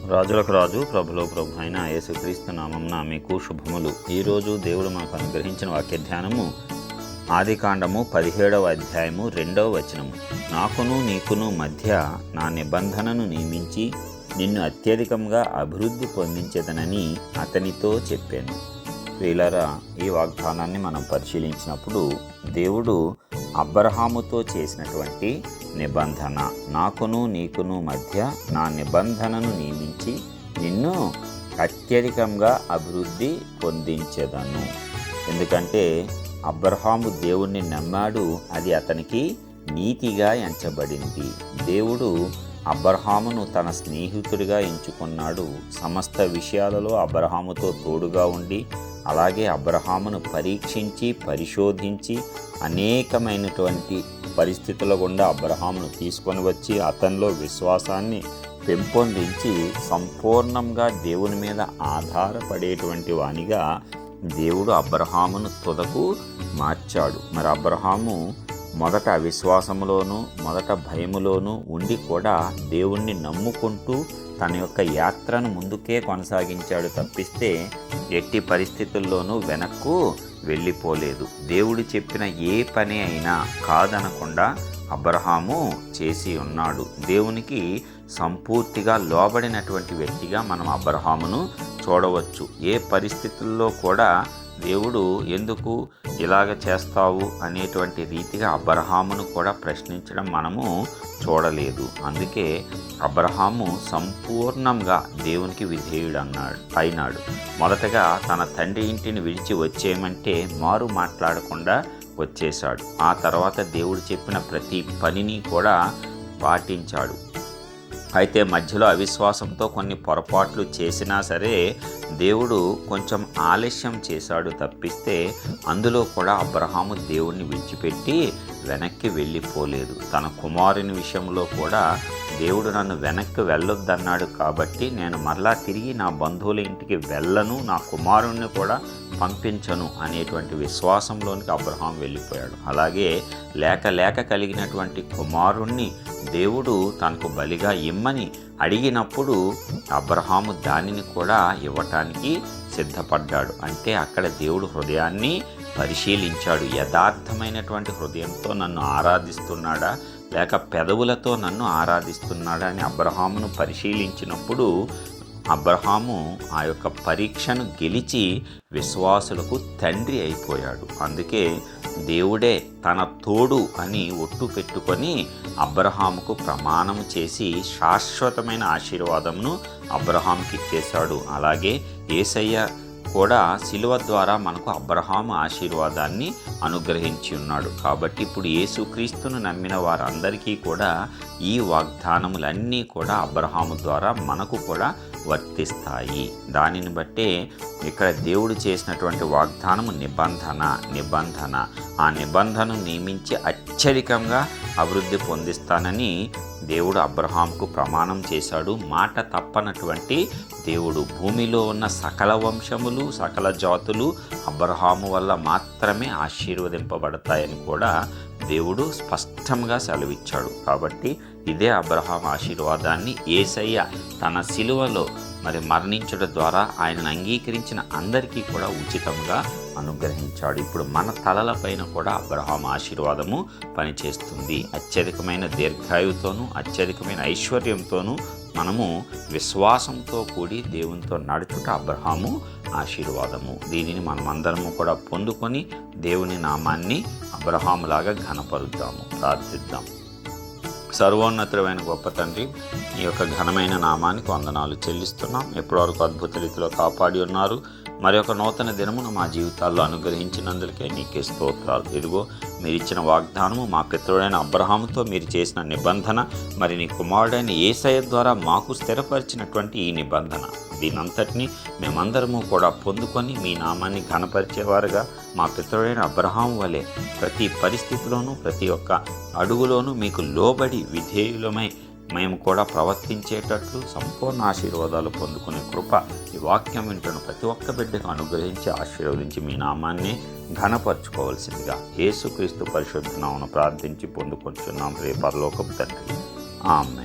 రాజులకు రాజు ప్రభులో ప్రభు అయిన యేసుక్రీస్తు నామమున మీకు శుభములు. ఈరోజు దేవుడు మనకు అనుగ్రహించిన వాక్య ధ్యానము ఆదికాండము 17వ అధ్యాయము 2వ వచనము. నాకును నీకును మధ్య నా నిబంధనను నియమించి నిన్ను అత్యధికంగా అభివృద్ధి పొందించేదనని అతనితో చెప్పాను. ప్రియులారా, ఈ వాగ్దానాన్ని మనం పరిశీలించినప్పుడు దేవుడు అబ్రహాముతో చేసినటువంటి నిబంధన, నాకును నీకును మధ్య నా నిబంధనను నియమించి నిన్ను అత్యధికంగా అభివృద్ధి పొందించెదను. ఎందుకంటే అబ్రహాము దేవుణ్ణి నమ్మాడు, అది అతనికి నీతిగా ఎంచబడింది. దేవుడు అబ్రహామును తన స్నేహితుడిగా ఎంచుకున్నాడు. సమస్త విషయాలలో అబ్రహాముతో తోడుగా ఉండి, అలాగే అబ్రహామును పరీక్షించి పరిశోధించి అనేకమైనటువంటి పరిస్థితుల గుండా అబ్రహామును తీసుకొని వచ్చి అతనిలో విశ్వాసాన్ని పెంపొందించి సంపూర్ణంగా దేవుని మీద ఆధారపడేటువంటి వానిగా దేవుడు అబ్రహామును తుదకు మార్చాడు. మరి అబ్రహాము మొదట అవిశ్వాసములోను మొదట భయములోను ఉండి కూడా దేవుణ్ణి నమ్ముకుంటూ తన యొక్క యాత్రను ముందుకే కొనసాగించాడు తప్పిస్తే ఎట్టి పరిస్థితుల్లోనూ వెనక్కు వెళ్ళిపోలేదు. దేవుడు చెప్పిన ఏ పని అయినా కాదనకుండా అబ్రహాము చేసి ఉన్నాడు. దేవునికి సంపూర్తిగా లోబడినటువంటి వ్యక్తిగా మనం అబ్రహామును చూడవచ్చు. ఏ పరిస్థితుల్లో కూడా దేవుడు ఎందుకు ఇలాగ చేస్తావు అనేటువంటి రీతిగా అబ్రహామును కూడా ప్రశ్నించడం మనము చూడలేదు. అందుకే అబ్రహాము సంపూర్ణంగా దేవునికి విధేయుడు అయినాడు. మొదటగా తన తండ్రి ఇంటిని విడిచి వచ్చేయమంటే మారు మాట్లాడకుండా వచ్చేశాడు. ఆ తర్వాత దేవుడు చెప్పిన ప్రతి పనిని కూడా పాటించాడు. అయితే మధ్యలో అవిశ్వాసంతో కొన్ని పొరపాట్లు చేసినా సరే దేవుడు కొంచెం ఆలస్యం చేశాడు తప్పిస్తే అందులో కూడా అబ్రహాము దేవుణ్ణి విడిచిపెట్టి వెనక్కి వెళ్ళిపోలేదు. తన కుమారుని విషయంలో కూడా దేవుడు నన్ను వెనక్కి వెళ్ళొద్దన్నాడు కాబట్టి నేను మరలా తిరిగి నా బంధువుల ఇంటికి వెళ్ళను, నా కుమారుణ్ణి కూడా పంపించను అనేటువంటి విశ్వాసంలోనికి అబ్రహాం వెళ్ళిపోయాడు. అలాగే లేక కలిగినటువంటి కుమారుణ్ణి దేవుడు తనకు బలిగా ఇమ్మని అడిగినప్పుడు అబ్రహాము దానిని కూడా ఇవ్వటానికి సిద్ధపడ్డాడు. అంటే అక్కడ దేవుడు హృదయాన్ని పరిశీలించాడు. యథార్థమైనటువంటి హృదయంతో నన్ను ఆరాధిస్తున్నాడా లేక పెదవులతో నన్ను ఆరాధిస్తున్నాడా అని అబ్రహామును పరిశీలించినప్పుడు అబ్రహాము ఆ యొక్క పరీక్షను గెలిచి విశ్వాసులకు తండ్రి అయిపోయాడు. అందుకే దేవుడే తన తోడు అని ఒట్టు పెట్టుకొని అబ్రహాముకు ప్రమాణం చేసి శాశ్వతమైన ఆశీర్వాదమును అబ్రహాముకి ఇచ్చేశాడు. అలాగే యేసయ్య కూడా శిలువ ద్వారా మనకు అబ్రహాము ఆశీర్వాదాన్ని అనుగ్రహించి ఉన్నాడు. కాబట్టి ఇప్పుడు యేసుక్రీస్తును నమ్మిన వారందరికీ కూడా ఈ వాగ్దానములన్నీ కూడా అబ్రహాము ద్వారా మనకు కూడా వర్తిస్తాయి. దానిని బట్టే ఇక్కడ దేవుడు చేసినటువంటి వాగ్దానము నిబంధన ఆ నిబంధనను నియమించి అత్యధికంగా అభివృద్ధి పొందిస్తానని దేవుడు అబ్రహాముకు ప్రమాణం చేశాడు. మాట తప్పనటువంటి దేవుడు. భూమిలో ఉన్న సకల వంశములు సకల జాతులు అబ్రహాము వల్ల మాత్రమే ఆశీర్వదింపబడతాయని కూడా దేవుడు స్పష్టంగా సెలవిచ్చాడు. కాబట్టి ఇదే అబ్రహాం ఆశీర్వాదాన్ని యేసయ్య తన శిలువలో మరణించడం ద్వారా ఆయనను అంగీకరించిన అందరికీ కూడా ఉచితంగా అనుగ్రహించాడు. ఇప్పుడు మన తలలపైన కూడా అబ్రహాం ఆశీర్వాదము పనిచేస్తుంది. అత్యధికమైన దీర్ఘాయువుతోనూ అత్యధికమైన ఐశ్వర్యంతోనూ మనము విశ్వాసంతో కూడి దేవునితో నడుచుట అబ్రహాము ఆశీర్వాదము. దీనిని మనమందరము కూడా పొందుకొని దేవుని నామాన్ని అబ్రహాములాగా ఘనపరుద్దాము. ప్రార్థిద్దాం. సర్వోన్నతుడైన గొప్ప తండ్రి, ఈ యొక్క ఘనమైన నామానికి వందనాలు చెల్లిస్తున్నాం. ఎప్పటివరకు అద్భుత రీతిలో కాపాడి ఉన్నారు. మరి ఒక నూతన దినమును మా జీవితాల్లో అనుగ్రహించినందుకే నీకే స్తోత్రాలు. ఇదిగో మీరు ఇచ్చిన వాగ్దానము, మా పితరుడైన అబ్రహాముతో మీరు చేసిన నిబంధన, మరి నీ కుమారుడైన యేసయ్య ద్వారా మాకు స్థిరపరిచినటువంటి ఈ నిబంధన, దీనంతటినీ మేమందరము కూడా పొందుకొని మీ నామాన్ని ఘనపరిచేవారుగా మా పితరుడైన అబ్రహాము వలె ప్రతి పరిస్థితిలోనూ ప్రతి ఒక్క అడుగులోనూ మీకు లోబడి విధేయులమై మేము కూడా ప్రవర్తించేటట్లు సంపూర్ణ ఆశీర్వాదాలు పొందుకునే కృప ఈ వాక్యం వింటున్న ప్రతి ఒక్క బిడ్డకు అనుగ్రహించి ఆశీర్వదించి మీ నామాన్ని ఘనపరచుకోవాల్సిందిగా యేసుక్రీస్తు పరిశుద్ధ నామమున ప్రార్థించి పొందుకొంచున్నాం. రే పరలోకపు తండ్రి. ఆమేన్.